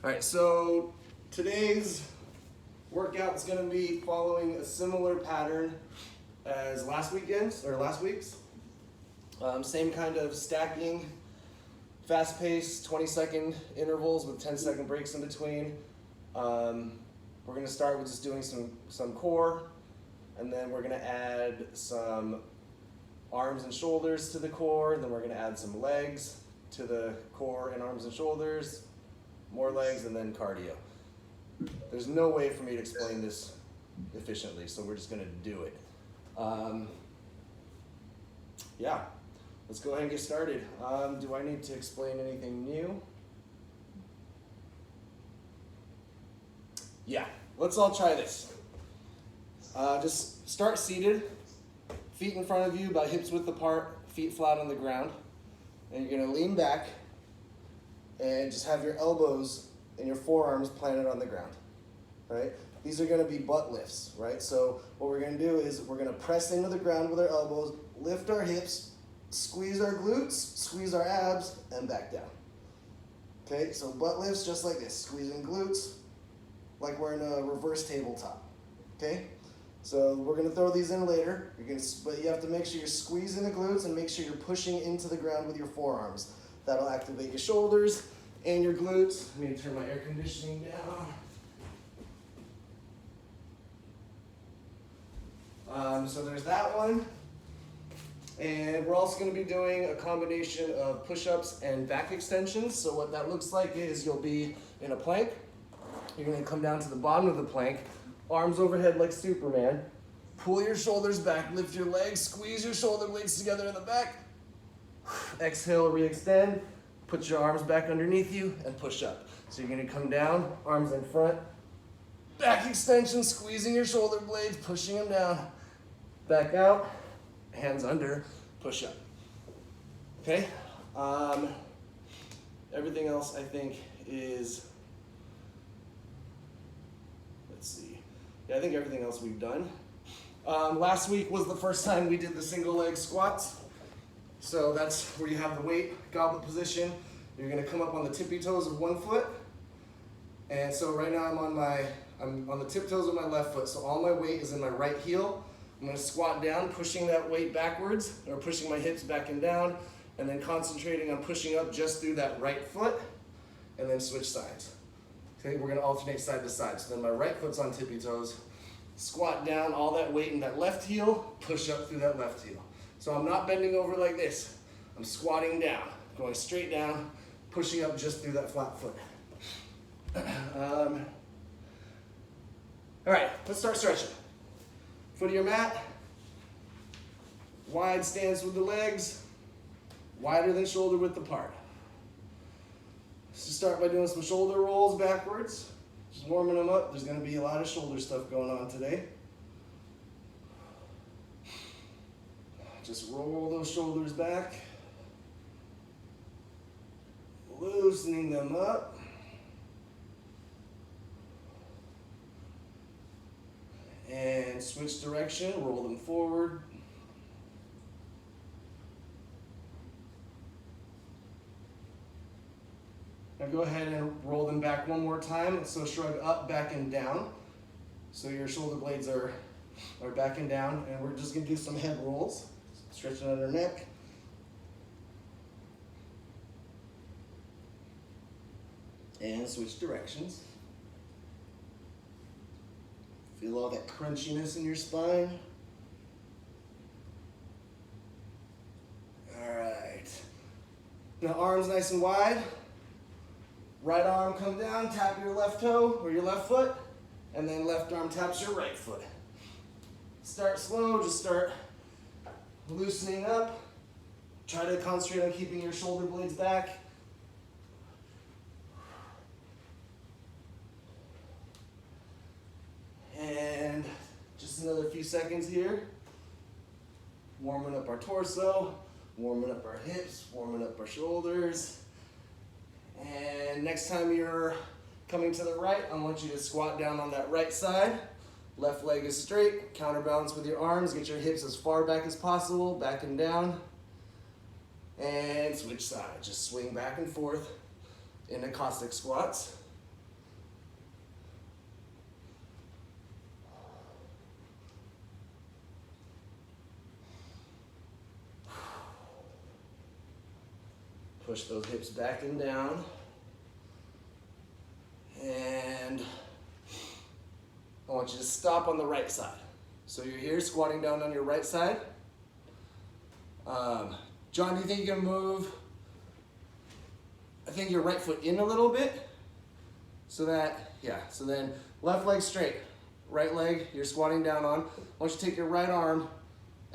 All right, so today's workout is going to be following a similar pattern as last week's. Same kind of stacking, fast-paced 20-second intervals with 10-second breaks in between. We're going to start with just doing some core, and then we're going to add some arms and shoulders to the core. Then we're going to add some legs to the core and arms and shoulders, more legs, and then cardio. There's no way for me to explain this efficiently, so we're just going to do it. Yeah, let's go ahead and get started. Do I need to explain anything new? Yeah, let's all try this. Just start seated, feet in front of you, about hips width apart, feet flat on the ground. And you're gonna lean back and just have your elbows and your forearms planted on the ground, right? These are gonna be butt lifts, right? So what we're gonna do is we're gonna press into the ground with our elbows, lift our hips, squeeze our glutes, squeeze our abs, and back down. Okay, so butt lifts just like this, squeezing glutes, like we're in a reverse tabletop, okay? So we're gonna throw these in later, but you have to make sure you're squeezing the glutes and make sure you're pushing into the ground with your forearms. That'll activate your shoulders and your glutes. Let me turn my air conditioning down. So there's that one. And we're also gonna be doing a combination of push-ups and back extensions. So what that looks like is you'll be in a plank. You're gonna come down to the bottom of the plank, arms overhead like Superman. Pull your shoulders back, lift your legs, squeeze your shoulder blades together in the back. Exhale, re-extend. Put your arms back underneath you and push up. So you're gonna come down, arms in front, back extension, squeezing your shoulder blades, pushing them down. Back out, hands under, push up. Okay? Everything else I think is, let's see. Yeah, I think everything else we've done. Last week was the first time we did the single leg squats. So that's where you have the weight, goblet position. You're gonna come up on the tippy toes of one foot. And so right now I'm on the tiptoes of my left foot. So all my weight is in my right heel. I'm gonna squat down, pushing that weight backwards, or pushing my hips back and down, and then concentrating on pushing up just through that right foot, and then switch sides. Okay, we're gonna alternate side to side. So then my right foot's on tippy toes, squat down, all that weight in that left heel, push up through that left heel. So I'm not bending over like this. I'm squatting down, going straight down, pushing up just through that flat foot. All right, let's start stretching. Foot of your mat, wide stance with the legs, wider than shoulder width apart. Let's just start by doing some shoulder rolls backwards. Just warming them up. There's going to be a lot of shoulder stuff going on today. Just roll those shoulders back, loosening them up. And switch direction, roll them forward. Now go ahead and roll them back one more time. So shrug up, back, and down. So your shoulder blades are back and down. And we're just gonna do some head rolls. Stretching out our neck. And switch directions. Feel all that crunchiness in your spine. All right. Now arms nice and wide. Right arm come down, tap your left toe or your left foot, and then left arm taps your right foot. Start slow, just start loosening up. Try to concentrate on keeping your shoulder blades back. And just another few seconds here. Warming up our torso, warming up our hips, warming up our shoulders. And next time you're coming to the right, I want you to squat down on that right side. Left leg is straight, counterbalance with your arms, get your hips as far back as possible, back and down. And switch sides, just swing back and forth in Cossack squats. Push those hips back and down. And I want you to stop on the right side. So you're here squatting down on your right side. John, do you think you can move, I think your right foot in a little bit? So that, yeah, so then left leg straight, right leg you're squatting down on. I want you to take your right arm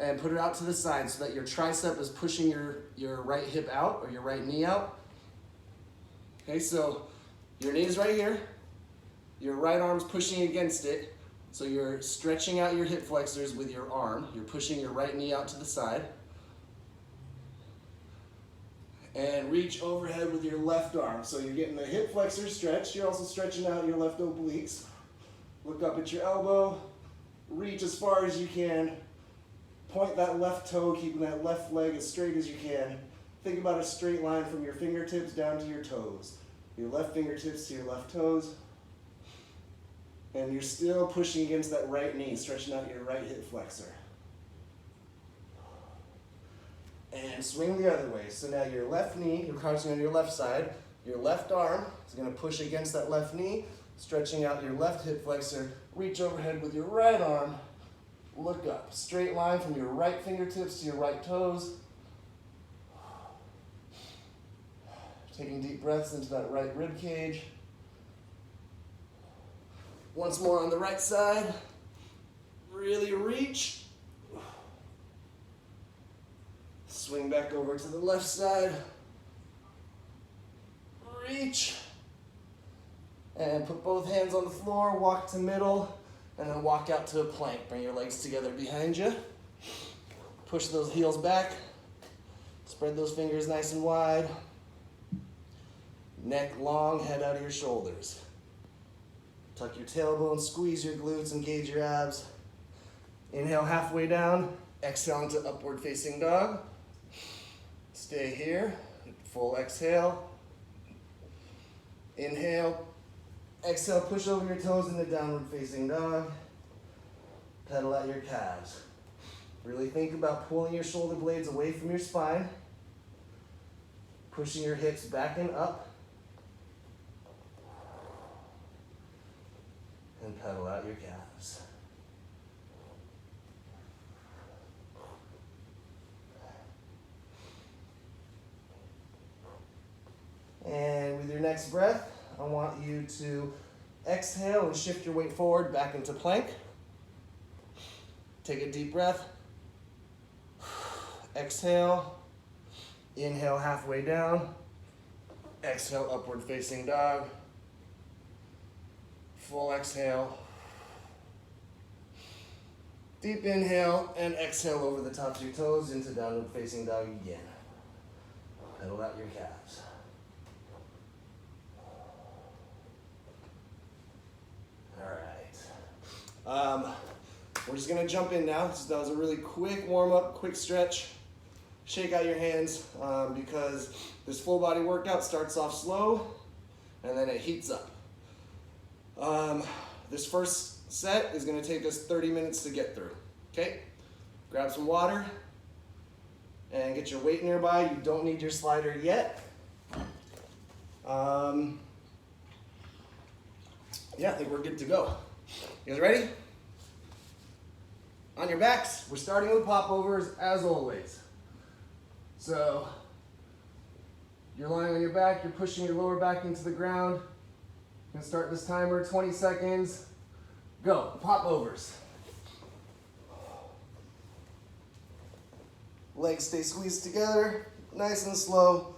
and put it out to the side so that your tricep is pushing your right hip out or your right knee out. Okay, so your knee is right here, your right arm's pushing against it, so you're stretching out your hip flexors with your arm. You're pushing your right knee out to the side. And reach overhead with your left arm. So you're getting the hip flexors stretched. You're also stretching out your left obliques. Look up at your elbow. Reach as far as you can. Point that left toe, keeping that left leg as straight as you can. Think about a straight line from your fingertips down to your toes. Your left fingertips to your left toes. And you're still pushing against that right knee, stretching out your right hip flexor. And swing the other way. So now your left knee, you're crouching on your left side. Your left arm is going to push against that left knee, stretching out your left hip flexor. Reach overhead with your right arm. Look up. Straight line from your right fingertips to your right toes. Taking deep breaths into that right rib cage. Once more on the right side. Really reach. Swing back over to the left side. Reach. And put both hands on the floor, walk to middle, and then walk out to a plank. Bring your legs together behind you. Push those heels back. Spread those fingers nice and wide. Neck long, head out of your shoulders. Tuck your tailbone, squeeze your glutes, engage your abs. Inhale halfway down. Exhale into upward facing dog. Stay here. Full exhale. Inhale. Exhale, push over your toes into downward facing dog. Pedal out your calves. Really think about pulling your shoulder blades away from your spine. Pushing your hips back and up. And pedal out your calves. And with your next breath, I want you to exhale and shift your weight forward back into plank. Take a deep breath. Exhale. Inhale halfway down. Exhale, upward facing dog. Full exhale. Deep inhale and exhale over the tops of your toes into downward facing dog again. Pedal out your calves. All right. We're just gonna jump in now. That was a really quick warm up, quick stretch. Shake out your hands because this full body workout starts off slow and then it heats up. This first set is gonna take us 30 minutes to get through, okay? Grab some water and get your weight nearby. You don't need your slider yet. Yeah, I think we're good to go. You guys ready? On your backs, we're starting with popovers as always. So, you're lying on your back, you're pushing your lower back into the ground. I'm gonna start this timer, 20 seconds. Go, popovers. Legs stay squeezed together, nice and slow.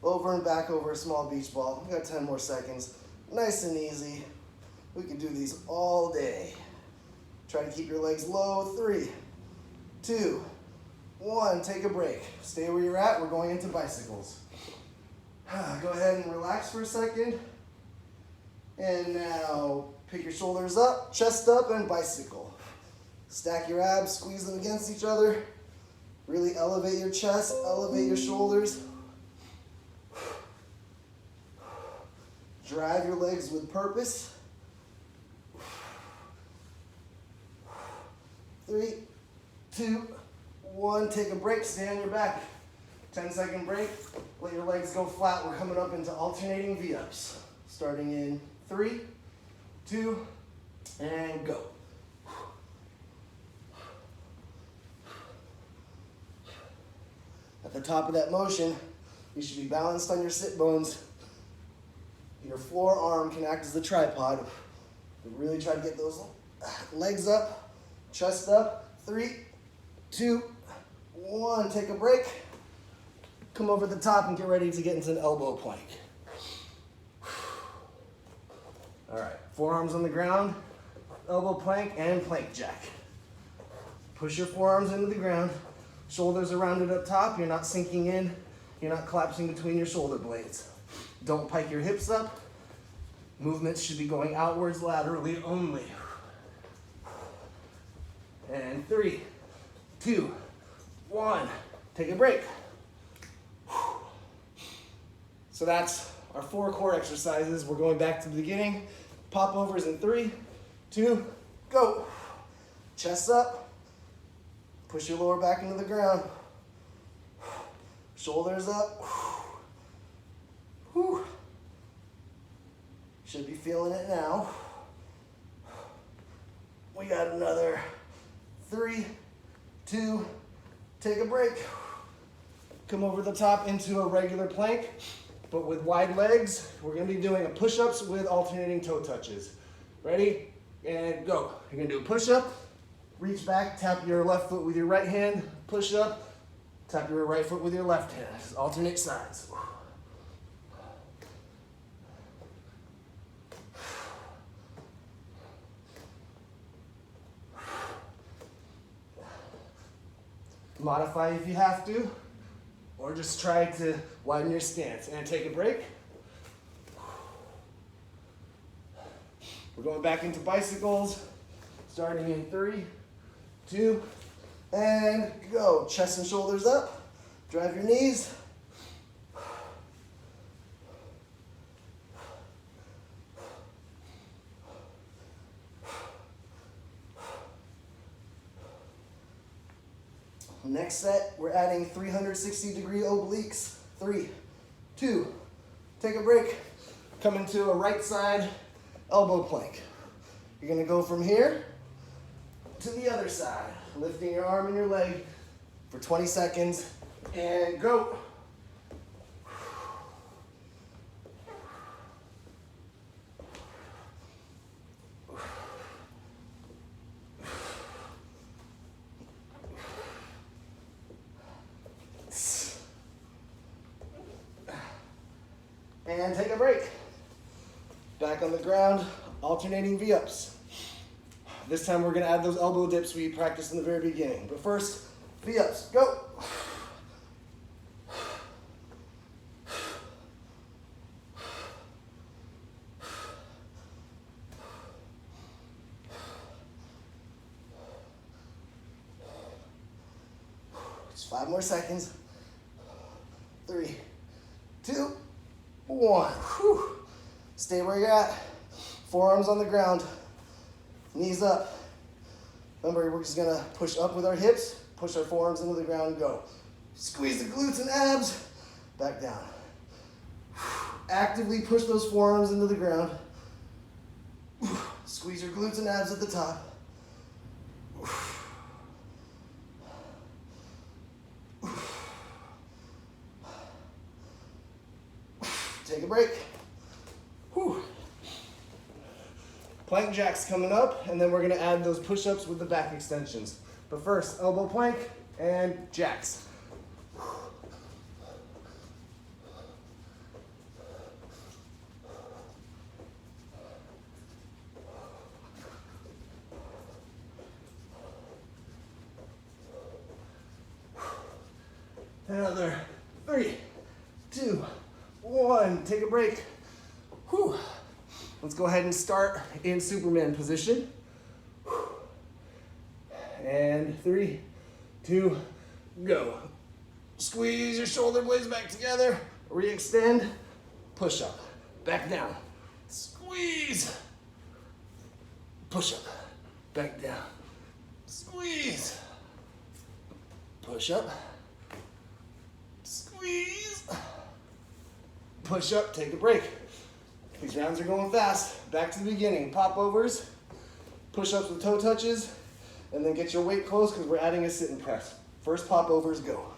Over and back over a small beach ball. We got 10 more seconds. Nice and easy. We can do these all day. Try to keep your legs low. 3, 2, 1. Take a break. Stay where you're at. We're going into bicycles. Go ahead and relax for a second. And now pick your shoulders up, chest up, and bicycle. Stack your abs, squeeze them against each other. Really elevate your chest, elevate your shoulders. Drive your legs with purpose. 3, 2, 1. Take a break. Stay on your back. 10-second break. Let your legs go flat. We're coming up into alternating V-ups. Starting in 3, 2, and go. At the top of that motion, you should be balanced on your sit bones. Your forearm can act as the tripod. Really try to get those legs up, chest up. 3, 2, 1. Take a break. Come over the top and get ready to get into an elbow plank. All right, forearms on the ground, elbow plank, and plank jack. Push your forearms into the ground. Shoulders are rounded up top. You're not sinking in. You're not collapsing between your shoulder blades. Don't pike your hips up. Movements should be going outwards laterally only. And 3, 2, 1. Take a break. So that's our 4 core exercises. We're going back to the beginning. Pop overs in 3, 2, go. Chest up. Push your lower back into the ground. Shoulders up. Whew. Should be feeling it now. We got another 3, 2, take a break. Come over the top into a regular plank, but with wide legs. We're gonna be doing a push-ups with alternating toe touches. Ready? And go. You're gonna do a push-up, reach back, tap your left foot with your right hand, push up, tap your right foot with your left hand. Just alternate sides. Modify if you have to, or just try to widen your stance. And take a break. We're going back into bicycles, starting in 3, 2, and go. Chest and shoulders up. Drive your knees. Next set, we're adding 360-degree obliques. 3, 2, take a break. Come into a right side elbow plank. You're gonna go from here to the other side, lifting your arm and your leg for 20 seconds, and go. And take a break. Back on the ground, alternating V-ups. This time we're gonna add those elbow dips we practiced in the very beginning. But first, V-ups, go. Just 5 more seconds. 3, 2, 1. Whew. Stay where you're at. Forearms on the ground. Knees up. Remember, we're just gonna push up with our hips, push our forearms into the ground and go. Squeeze the glutes and abs. Back down. Actively push those forearms into the ground. Squeeze your glutes and abs at the top. Take a break. Whew. Plank jacks coming up, and then we're gonna add those push-ups with the back extensions. But first, elbow plank and jacks. Another 3, 2, 1. Take a break. Whew. Let's go ahead and start in Superman position. And 3, 2, go. Squeeze your shoulder blades back together. Re-extend. Push up. Back down. Squeeze. Push up. Back down. Squeeze. Push up. Squeeze. squeeze. Push up, take a break. These rounds are going fast. Back to the beginning. Pop overs, push ups with toe touches, and then get your weight close because we're adding a sit and press. First pop overs, go.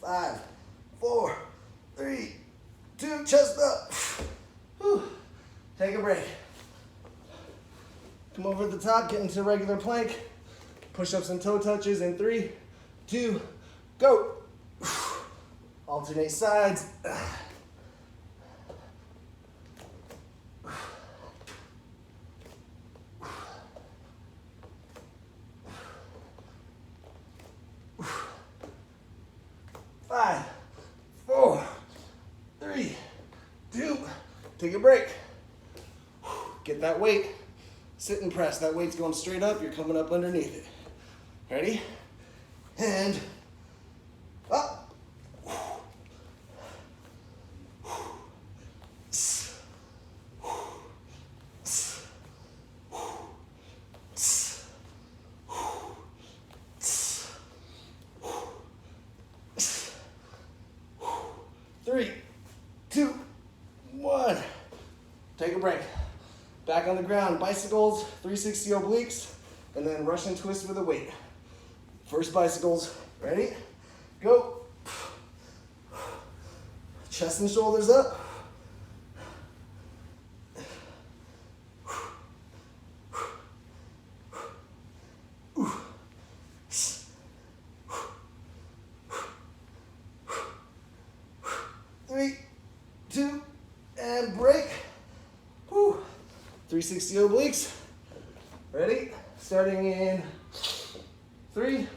5, 4, 3, 2, chest up. Whew. Take a break. Come over to the top, get into regular plank. Push-ups and toe touches in 3, 2, go. Alternate sides. 5, 4, 3, 2, take a break. Get that weight, sit and press. That weight's going straight up, you're coming up underneath it. Ready? And up. Three, 2, 1. Take a break. Back on the ground, bicycles, 360 obliques, and then Russian twist with a weight. First bicycles, ready? Go. Chest and shoulders up. Three, 2, and break. Whew. 360 obliques. Ready? Starting in 3,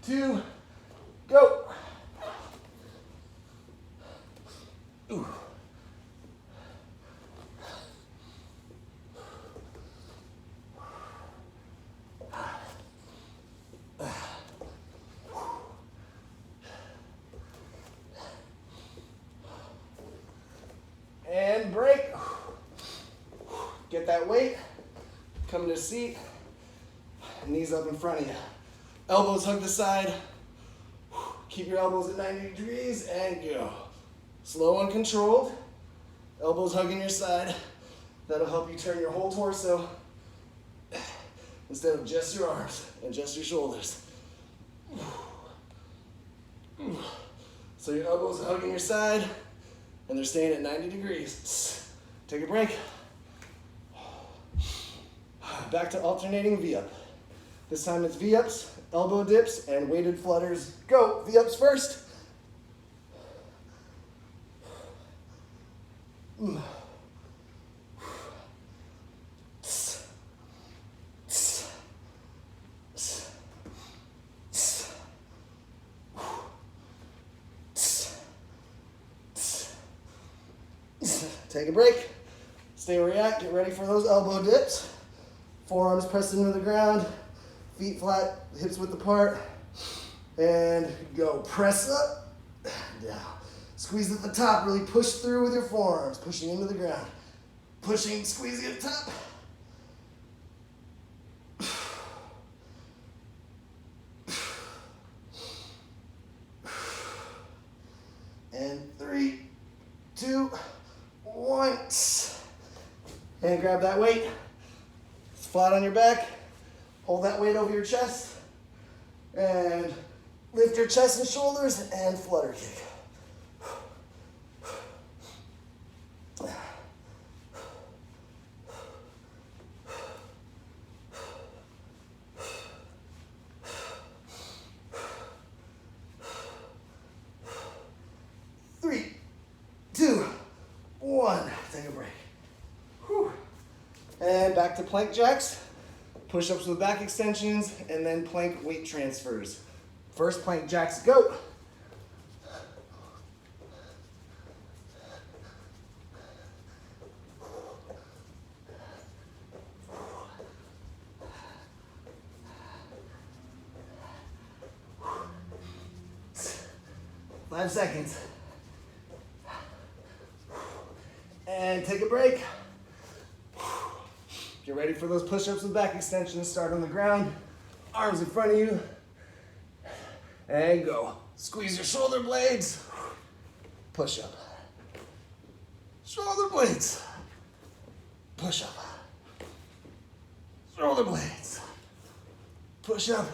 2, go. Ooh. And break. Get that weight. Come to a seat. Knees up in front of you. Elbows hug the side. Keep your elbows at 90 degrees and go. Slow and controlled. Elbows hugging your side. That'll help you turn your whole torso instead of just your arms and just your shoulders. So your elbows are hugging your side and they're staying at 90 degrees. Take a break. Back to alternating V-up. This time it's V-ups, elbow dips, and weighted flutters. Go, V-ups first. Take a break. Stay where you're at. Get ready for those elbow dips. Forearms pressed into the ground. Feet flat, hips width apart. And go. Press up, down. Squeeze at the top. Really push through with your forearms. Pushing into the ground. Pushing, squeezing at the top. And 3, 2, 1. And grab that weight. It's flat on your back. Hold that weight over your chest. And lift your chest and shoulders and flutter kick. Three, 2, 1. Take a break. Whew. And back to plank jacks. Push-ups with back extensions, and then plank weight transfers. First plank jacks, go. Five seconds. And take a break. Get ready for those push-ups with back extensions. Start on the ground, arms in front of you, and go. Squeeze your shoulder blades, push up. Shoulder blades, push up. Shoulder blades, push up.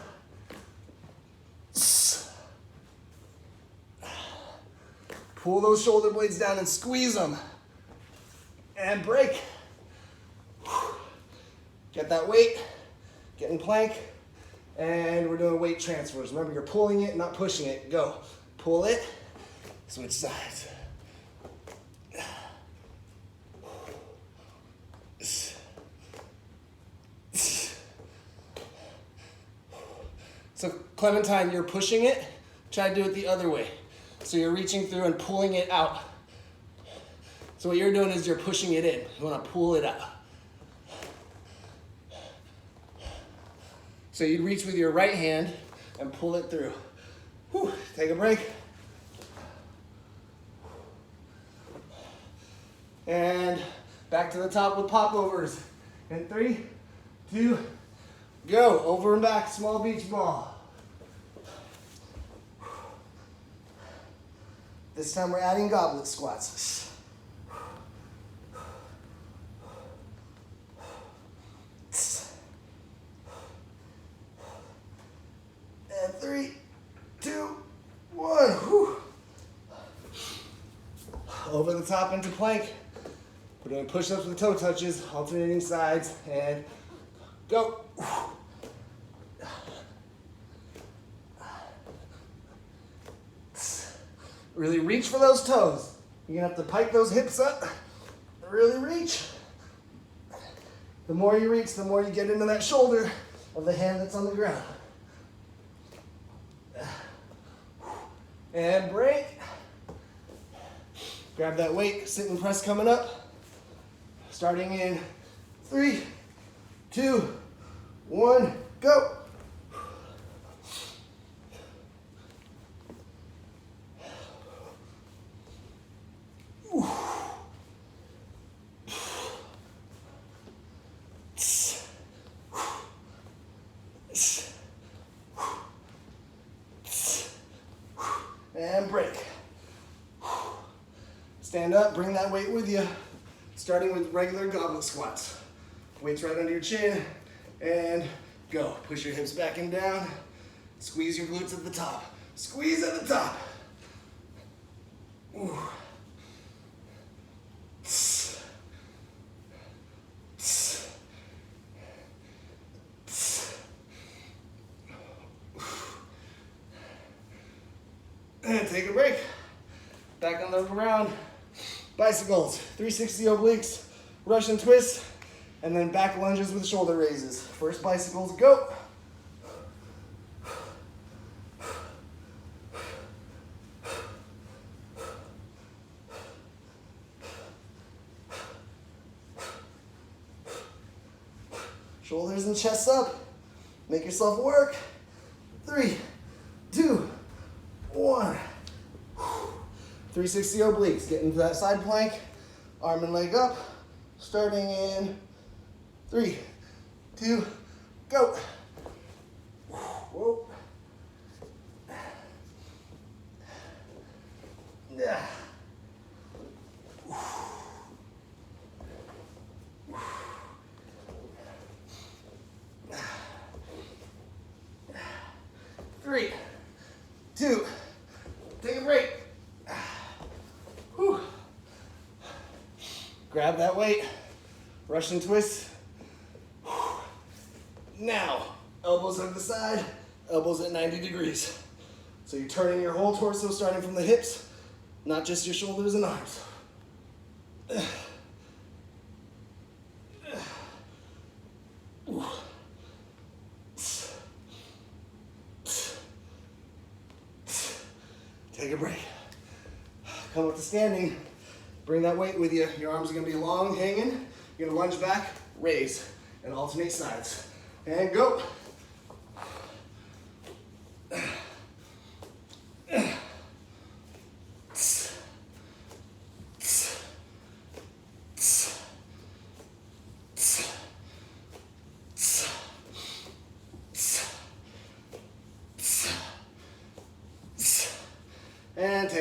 Pull those shoulder blades down and squeeze them. And break. Get that weight, get in plank, and we're doing weight transfers. Remember, you're pulling it, not pushing it. Go. Pull it, switch sides. So Clementine, you're pushing it. Try to do it the other way. So you're reaching through and pulling it out. So what you're doing is you're pushing it in. You want to pull it out. So you'd reach with your right hand and pull it through. Whew. Take a break. And back to the top with popovers. In 3, 2, go. Over and back, small beach ball. This time we're adding goblet squats. And 3, 2, 1. Whew. Over the top into plank. We're doing push-ups with toe touches, alternating sides, and go. Really reach for those toes. You're gonna have to pike those hips up. Really reach. The more you reach, the more you get into that shoulder of the hand that's on the ground. And break. Grab that weight, sit and press coming up. Starting in 3, 2, 1, go. And break. Stand up, bring that weight with you, starting with regular goblet squats. Weight's right under your chin, and go. Push your hips back and down. Squeeze your glutes at the top. Squeeze at the top. Ooh. And take a break. Back on the ground. Bicycles, 360 obliques, Russian twist, and then back lunges with shoulder raises. First bicycles, go. Shoulders and chest up. Make yourself work. 3, 2, 1. 360 obliques. Get into that side plank. Arm and leg up. Starting in 3, 2, go. Whoa. Yeah. 3, 2, take a break. Whew. Grab that weight, Russian twist. Whew. Now, elbows on the side, elbows at 90 degrees. So you're turning your whole torso starting from the hips, not just your shoulders and arms. Take a break. Come up to standing. Bring that weight with you. Your arms are going to be long, hanging. You're going to lunge back, raise, and alternate sides. And go.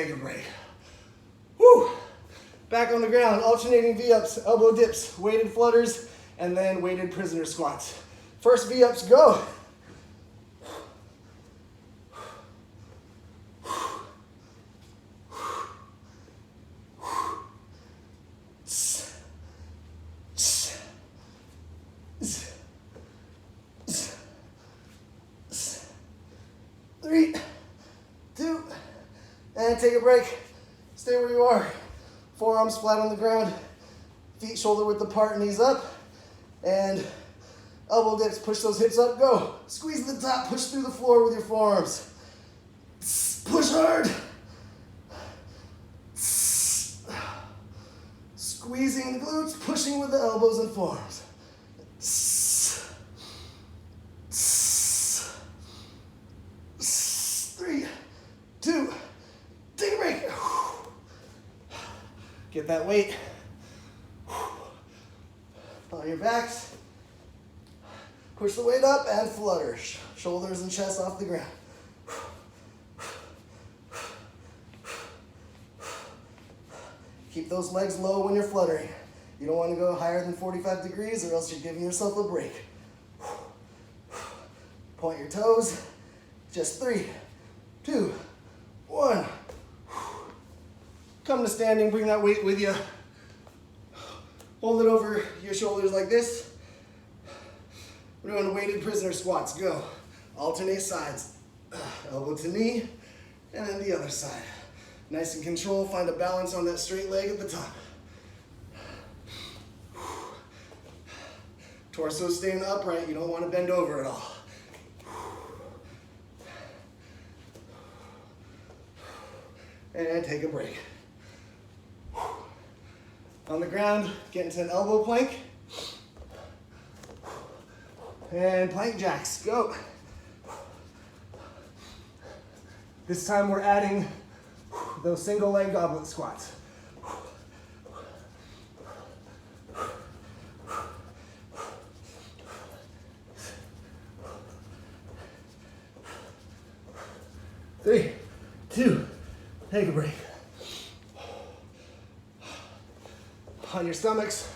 take a break. Woo! Back on the ground, alternating V-ups, elbow dips, weighted flutters, and then weighted prisoner squats. First V-ups, go. Three, two, and take a break. Stay where you are. Forearms flat on the ground, feet shoulder width apart, knees up, and elbow dips, push those hips up, go. Squeeze the top, push through the floor with your forearms. Push hard. Squeezing the glutes, pushing with the elbows and forearms. 3, 2, take a break. Get that weight on your backs. Push the weight up and flutter. Shoulders and chest off the ground. Keep those legs low when you're fluttering. You don't want to go higher than 45 degrees or else you're giving yourself a break. Point your toes. Just 3, 2, 1. Come to standing, bring that weight with you. Hold it over your shoulders like this. We're doing weighted prisoner squats, go. Alternate sides. Elbow to knee, and then the other side. Nice and controlled, find a balance on that straight leg at the top. Torso staying upright, you don't want to bend over at all. And take a break. On the ground, get into an elbow plank. And plank jacks, go. This time we're adding those single leg goblet squats. Three, two, take a break. On your stomachs,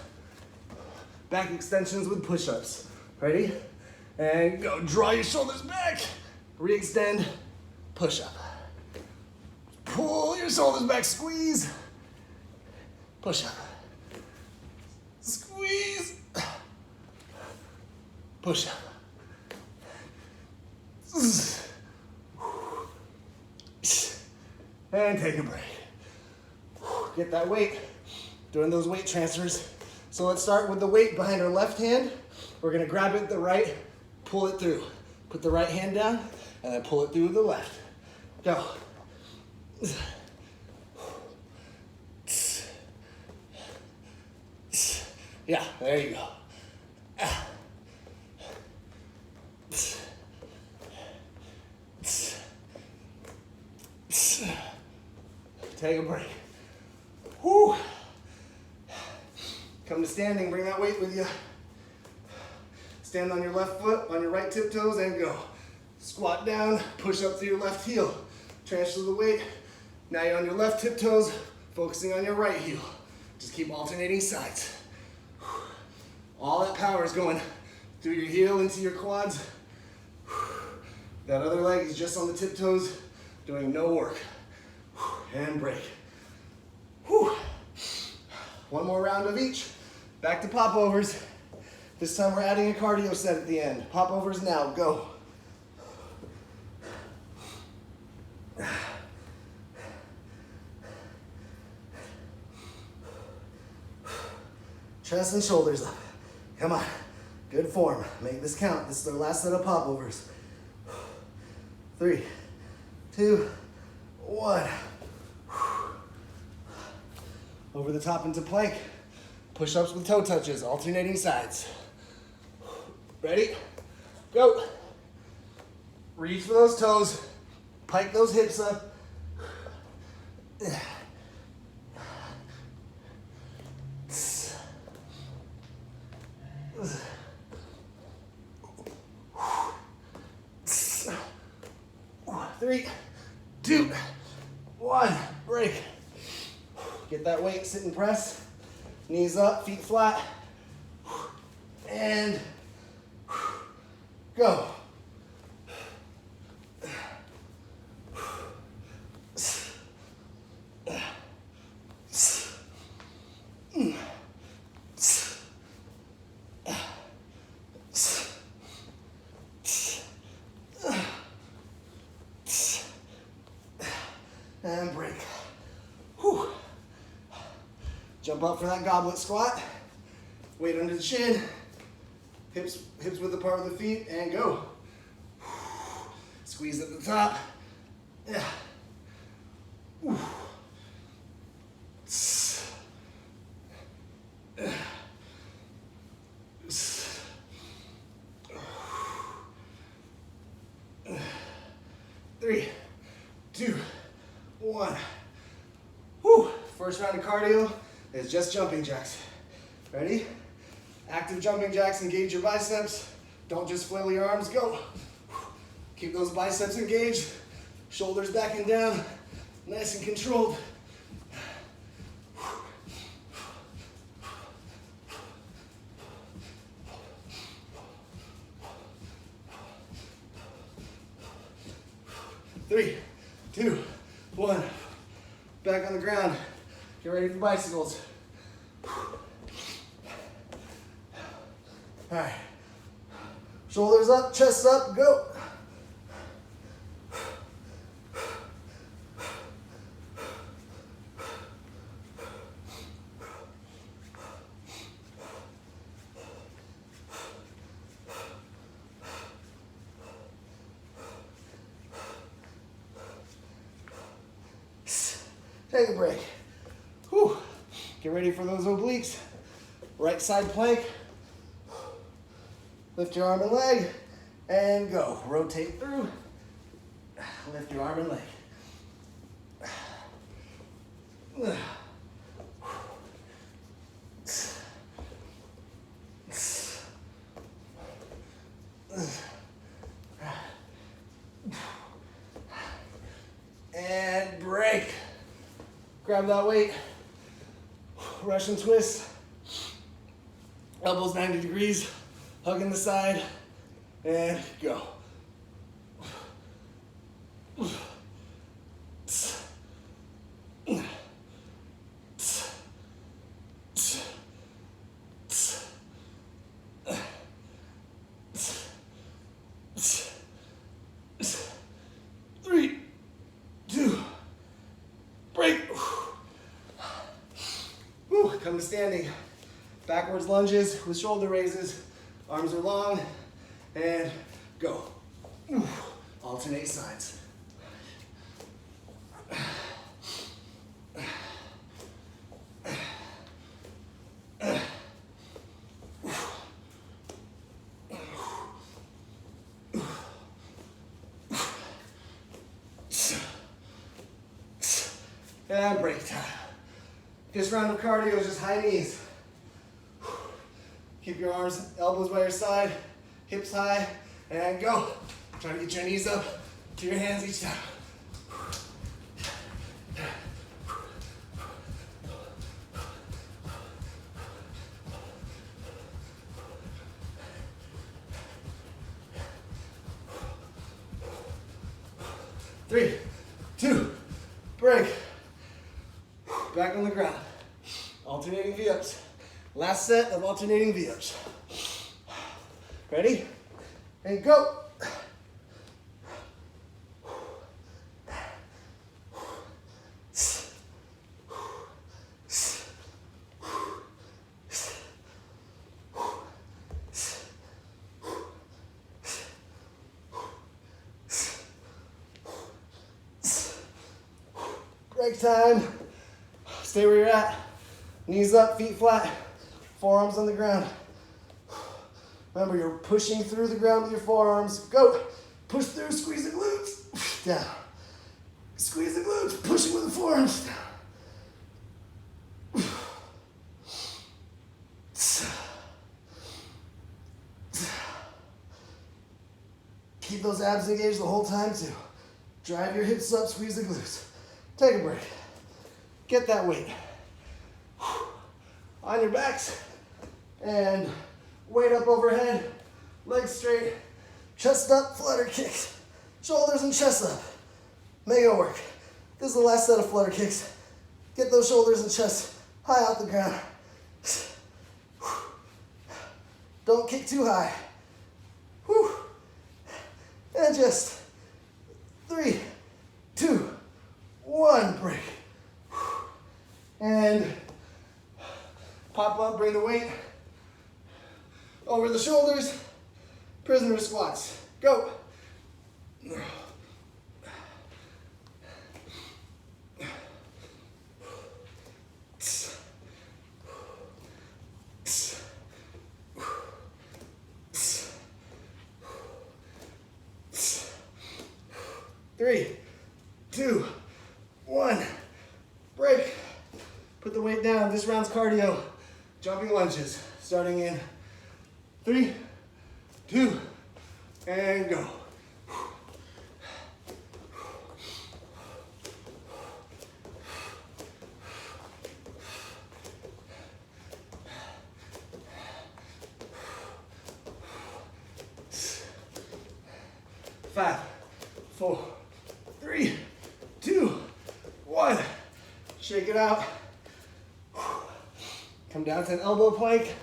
back extensions with push-ups. Ready? And go, draw your shoulders back. Re-extend, push-up. Pull your shoulders back, squeeze. Push-up. Squeeze. Push-up. And take a break. Get that weight. Doing those weight transfers. So let's start with the weight behind our left hand. We're gonna grab it with the right, pull it through. Put the right hand down, and then pull it through with the left. Go. Yeah, there you go. Take a break. Whew. Come to standing, bring that weight with you. Stand on your left foot, on your right tiptoes, and go. Squat down, push up through your left heel. Transfer the weight. Now you're on your left tiptoes, focusing on your right heel. Just keep alternating sides. All that power is going through your heel into your quads. That other leg is just on the tiptoes, doing no work. And break. One more round of each. Back to popovers. This time we're adding a cardio set at the end. Popovers now, go. Chest and shoulders up. Come on. Good form. Make this count. This is our last set of popovers. 3, 2, 1. Over the top into plank. Push-ups with toe touches, alternating sides. Ready? Go. Reach for those toes. Pike those hips up. Three, two, one. that weight, sit and press. Knees up, feet flat. And go. And break. Whew. Jump up for that goblet squat. Weight under the chin. Hips width apart with the feet, and go. Squeeze at the top. Yeah. Ooh. 3, 2, 1. Whew. First round of cardio is just jumping jacks. Ready? Active jumping jacks, engage your biceps. Don't just flail your arms, go. Keep those biceps engaged. Shoulders back and down, nice and controlled. Three, 2, 1. Back on the ground. Get ready for bicycles. All right. Shoulders up, chest up, go. Take a break. Whew. Get ready for those obliques. Right side plank. Lift your arm and leg, and go. Rotate through. Lift your arm and leg. And break. Grab that weight. Russian twist. Elbows 90 degrees. Hugging the side. And go. Come to standing. Backwards lunges with shoulder raises. Arms are long. And go. Alternate sides. And break time. This round of cardio is just high knees. Keep your arms, elbows by your side, hips high, and go. Try to get your knees up to your hands each time. Three, 2, break. Back on the ground. Alternating V-ups. Last set of alternating V-ups. Ready? And go. Break time. Stay where you're at. Knees up, feet flat, forearms on the ground. Remember, you're pushing through the ground with your forearms. Go. Push through, squeeze the glutes. Down. Squeeze the glutes, pushing with the forearms. Down. Keep those abs engaged the whole time too. Drive your hips up, squeeze the glutes. Take a break. Get that weight. On your backs, and weight up overhead, legs straight, chest up, flutter kicks, shoulders and chest up. Make it work. This is the last set of flutter kicks. Get those shoulders and chest high off the ground. Don't kick too high. And just 3, 2, 1, break. And pop up, bring the weight over the shoulders, prisoner squats. Go. Three, 2, 1, break. Put the weight down. This round's cardio. Jumping lunges. Starting in 3, 2, and go. 5, 4, 3, 2, 1. Shake it out. Come down to an elbow plank.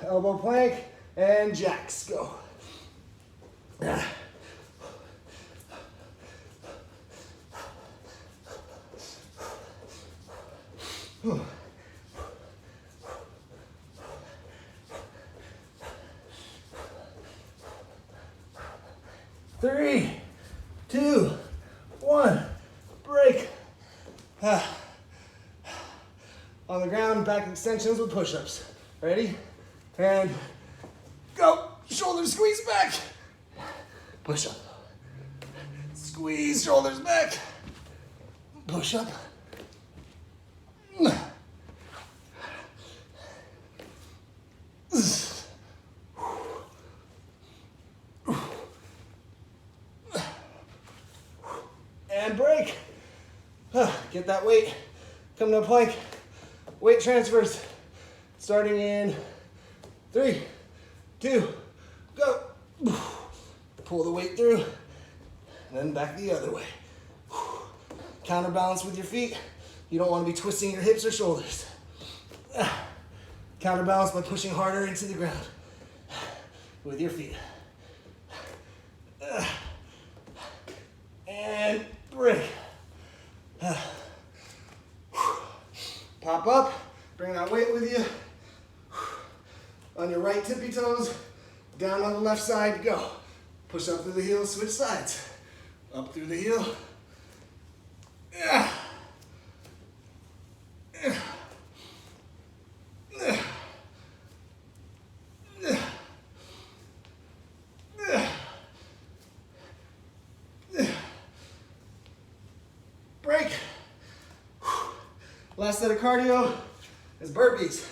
Elbow plank and jacks. Go. 3, 2, 1, break. On the ground, back extensions with push-ups. Ready? And go. Shoulders squeeze back. Push up. Squeeze shoulders back. Push up. And break. Get that weight. Come to a plank. Weight transfers. Starting in 3, 2, go. Pull the weight through. And then back the other way. Counterbalance with your feet. You don't want to be twisting your hips or shoulders. Counterbalance by pushing harder into the ground with your feet. And break. Pop up, bring that weight with you. On your right tippy toes, down on the left side, go. Push up through the heel, switch sides. Up through the heel. Break. Last set of cardio is burpees.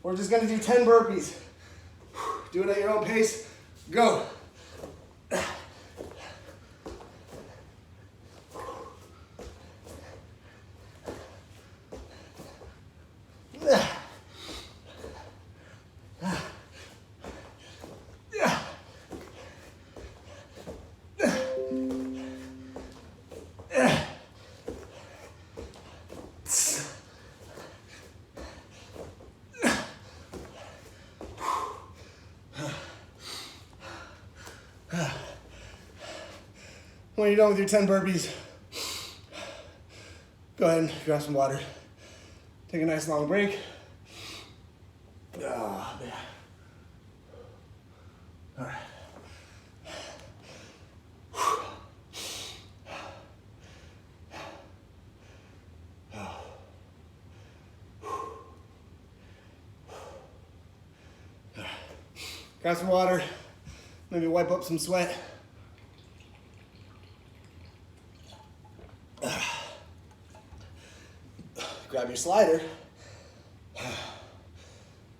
We're just gonna do 10 burpees. Do it at your own pace. Go. When you're done with your 10 burpees, go ahead and grab some water. Take a nice long break. Oh, man. All right. Grab some water, maybe wipe up some sweat. Grab your slider.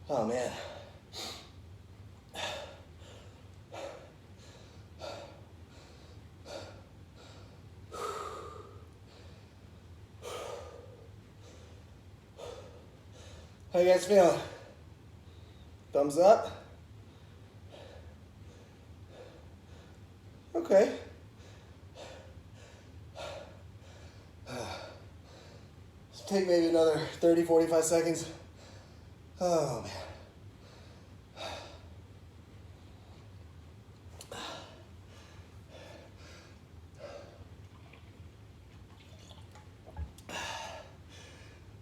Oh man. How you guys feeling? Thumbs up? Okay. Let's take maybe another 30, 45 seconds. Oh, man.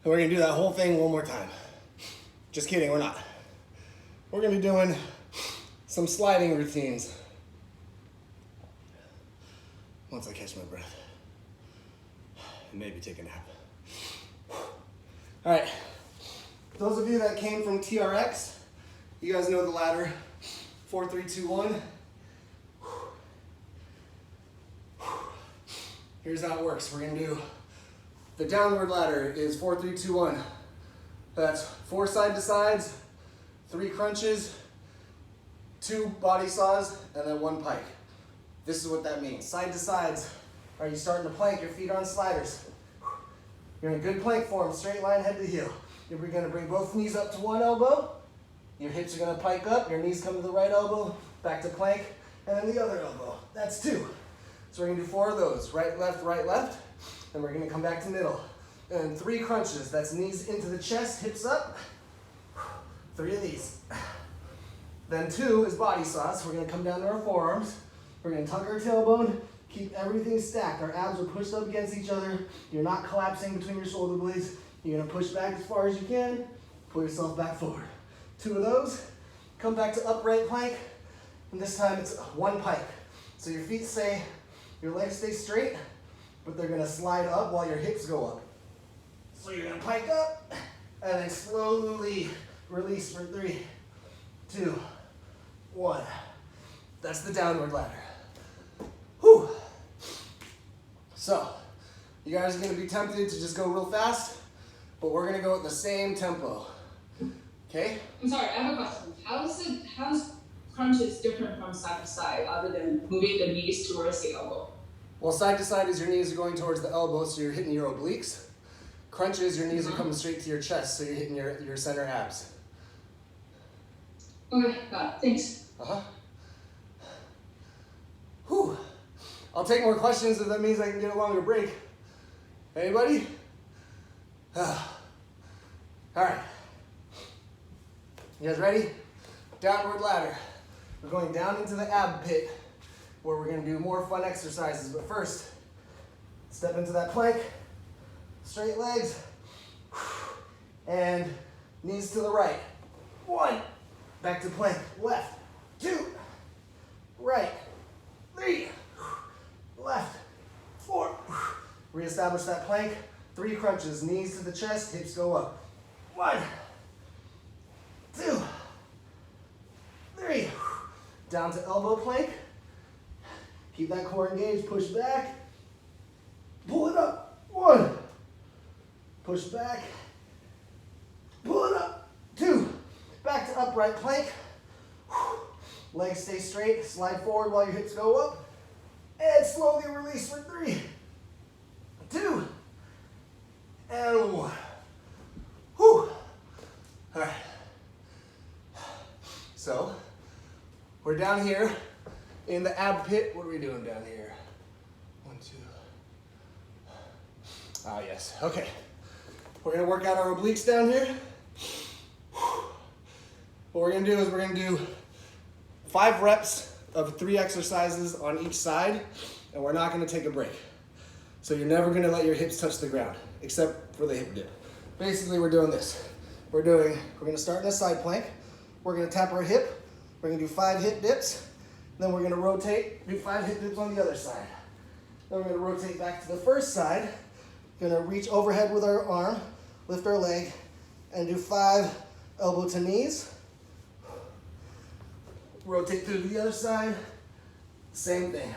And we're gonna do that whole thing one more time. Just kidding, we're not. We're gonna be doing some sliding routines. Once I catch my breath. And maybe take a nap. All right, those of you that came from TRX, you guys know the ladder, 4, 3, 2, 1. Here's how it works. We're gonna do, the downward ladder is 4, 3, 2, 1. That's 4 side to sides, 3 crunches, 2 body saws, and then 1 pike. This is what that means. Side to sides, are you starting to plank, your feet on sliders? You're in good plank form, straight line head to heel. You're gonna bring both knees up to one elbow, your hips are gonna pike up, your knees come to the right elbow, back to plank, and then the other elbow. That's 2. So we're gonna do 4 of those, right, left, and we're gonna come back to middle. And 3 crunches, that's knees into the chest, hips up. 3 of these. Then 2 is body saws. We're gonna come down to our forearms. We're gonna tuck our tailbone, keep everything stacked. Our abs are pushed up against each other. You're not collapsing between your shoulder blades. You're gonna push back as far as you can, pull yourself back forward. 2 of those, come back to upright plank, and this time it's 1 pike. So your feet stay, your legs stay straight, but they're gonna slide up while your hips go up. So you're gonna pike up, and then slowly release for 3, 2, 1. That's the downward ladder. Whew. So, you guys are gonna be tempted to just go real fast, but we're gonna go at the same tempo. Okay? I'm sorry, I have a question. How's crunches different from side to side other than moving the knees towards the elbow? Well, side to side is your knees are going towards the elbow, so you're hitting your obliques. Crunches, your knees are coming straight to your chest, so you're hitting your center abs. Okay, got it. Thanks. Uh-huh. Whew. I'll take more questions if that means I can get a longer break. Anybody? All right. You guys ready? Downward ladder. We're going down into the ab pit where we're going to do more fun exercises. But first, step into that plank, straight legs, and knees to the right. 1, back to plank, left, 2, right, 3, left, 4. Reestablish that plank, 3 crunches, knees to the chest, hips go up. 1, 2, 3. Down to elbow plank. Keep that core engaged, push back. Pull it up. 1. Push back. Pull it up. 2. Back to upright plank. Legs stay straight. Slide forward while your hips go up. And slowly release for 3, 2, and 1. Whew. All right. So, we're down here in the ab pit. What are we doing down here? 1, 2. Ah, yes. Okay. We're going to work out our obliques down here. What we're going to do is we're going to do 5 reps of 3 exercises on each side, and we're not going to take a break. So you're never going to let your hips touch the ground, except for the hip dip. Basically, we're doing this. We're going to start in a side plank. We're going to tap our hip. We're going to do 5 hip dips. Then we're going to rotate, do 5 hip dips on the other side. Then we're going to rotate back to the first side. Going to reach overhead with our arm, lift our leg, and do 5 elbow to knees. Rotate through to the other side, same thing.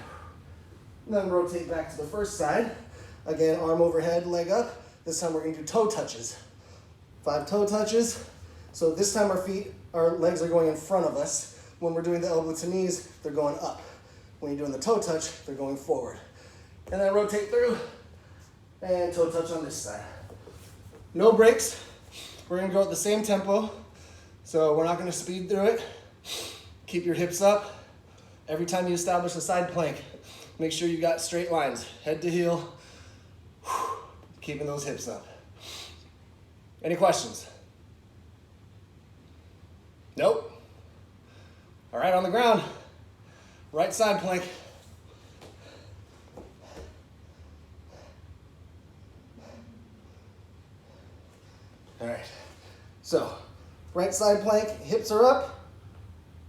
And then rotate back to the first side. Again, arm overhead, leg up. This time we're going to do toe touches. 5 toe touches. So this time our legs are going in front of us. When we're doing the elbow to knees, they're going up. When you're doing the toe touch, they're going forward. And then rotate through and toe touch on this side. No breaks. We're gonna go at the same tempo, so we're not gonna speed through it. Keep your hips up. Every time you establish a side plank, make sure you got straight lines, head to heel, keeping those hips up. Any questions? Nope. All right, on the ground, right side plank. All right, so right side plank, hips are up,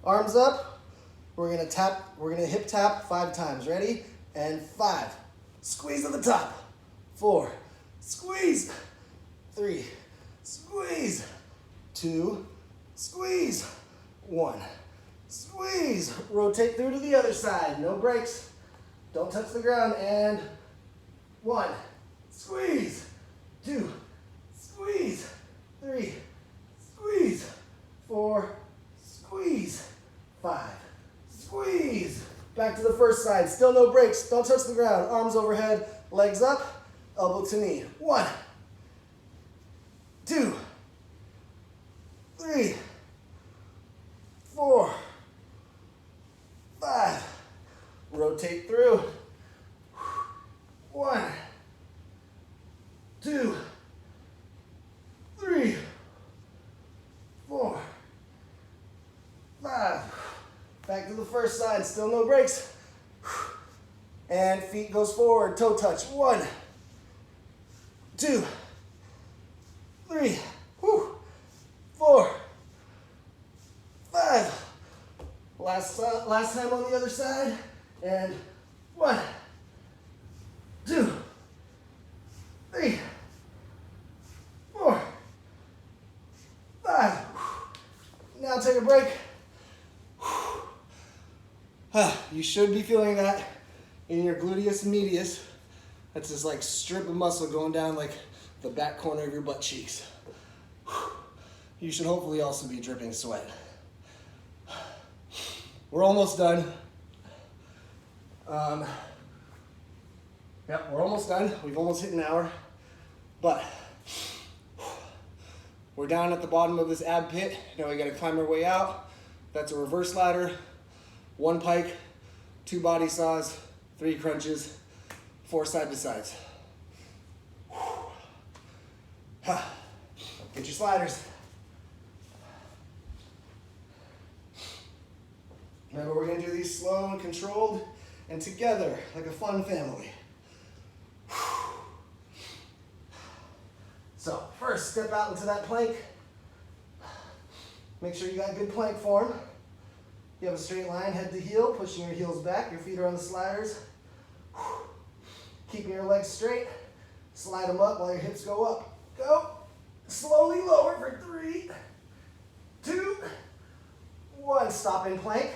arms up. We're gonna hip tap 5 times. Ready? And 5. Squeeze at the top. 4. Squeeze. 3. Squeeze. 2. Squeeze. 1. Squeeze. Rotate through to the other side. No breaks. Don't touch the ground. And 1. Squeeze. 2. Squeeze. 3. Squeeze. 4. Squeeze. 5. Squeeze. Back to the first side. Still no breaks. Don't touch the ground. Arms overhead. Legs up. Elbow to knee. 1. 2. 3. 4. 5. Rotate through. 1. 2. 3. 4. 5. Back to the first side, still no breaks. And feet goes forward, toe touch. 1, 2, 3, 4, 5. Last time on the other side. And 1, 2, 3, 4, 5. Now take a break. You should be feeling that in your gluteus medius. That's this like strip of muscle going down like the back corner of your butt cheeks. You should hopefully also be dripping sweat. We're almost done. Yep, we're almost done. We've almost hit an hour, but we're down at the bottom of this ab pit. Now we gotta climb our way out. That's a reverse ladder. 1 pike, 2 body saws, 3 crunches, 4 side to sides. Get your sliders. Remember, we're gonna do these slow and controlled and together like a fun family. So first, step out into that plank. Make sure you got good plank form. You have a straight line, head to heel, pushing your heels back. Your feet are on the sliders. Keeping your legs straight. Slide them up while your hips go up. Go. Slowly lower for 3, 2, 1. Stop in plank.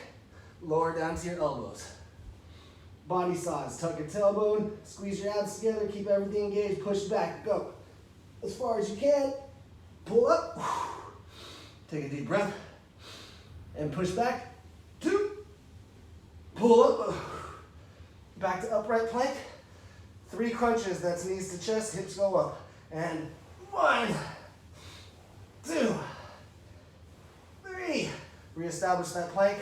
Lower down to your elbows. Body saws. Tuck your tailbone. Squeeze your abs together. Keep everything engaged. Push back. Go. As far as you can. Pull up. Take a deep breath. And push back. 2. Pull up. Back to upright plank. 3 crunches. That's knees to chest. Hips go up. And 1, 2, 3. Reestablish that plank.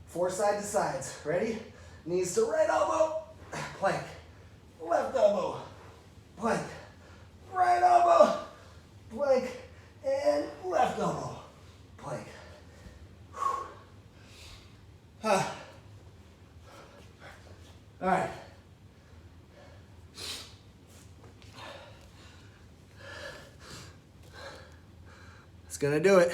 4 side to sides. Ready? Knees to right elbow. Plank. Left elbow. Plank. Right elbow. Plank. And left elbow. Plank. All right. It's gonna do it.